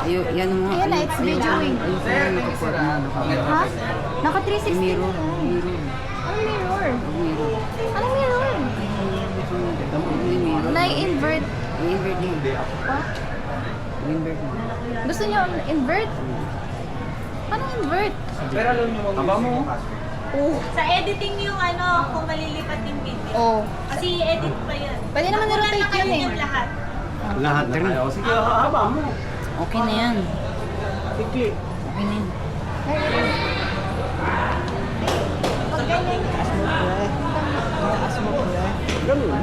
Yan mo. Ayan na, it's videoing. Ha? Naka 360 Mirror. na yan. Mirror. Anong mirror? Mirror. Anong mirror? Mirror. Na-invert. I-invert mo. Pa? I-invert mo. Gusto niyo invert? Anong invert? Aba mo. Oh. Sa editing yung ano, kung malilipat yung video. Oh. Kasi edit pa yan. Pwede naman Makuha i-rotate na kayo yun eh. yung lahat. Lahat na tayo. Sige, haba mo. Okay na yan. Sige. Okay na yan. Pag ganyan. Ganun mo.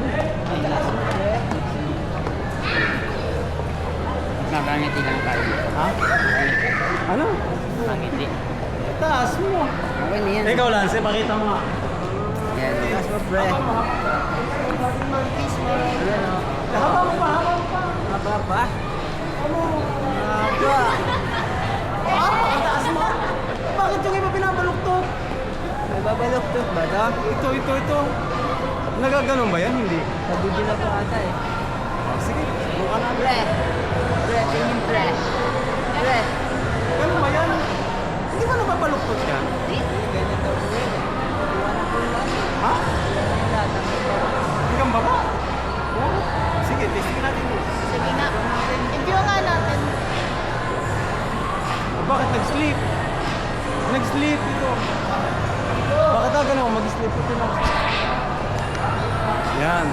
Nakangiti lang tayo. Ha? Ano? Nakangiti. Taas mo. Okay na yan. Ikaw, Lance, pakita mo nga. Yan. Taas mo, pre. Haba mo pa, haba mo pa. Haba pa. Haba. Ang taas mo. Bakit yung iba pinabaluktot? Nababaloktot ba ito? Ito. Nagaganon ba yan? Hindi. Nabudin ako ata eh. Oh, sige, subukan na. Pre. Pre, tingin pre. Pre. Ganun ba yan? Hindi ba nababaluktot yan? Ganyan daw po yan. Iwanan ko lang. Ha? Tatang. Hanggang baba? Oo. Sige, testing natin yun. Sige nga. Review nga natin. Bakit nag-sleep? Nag-sleep ito. Bakit ganun? Mag-sleep ito na. Yan.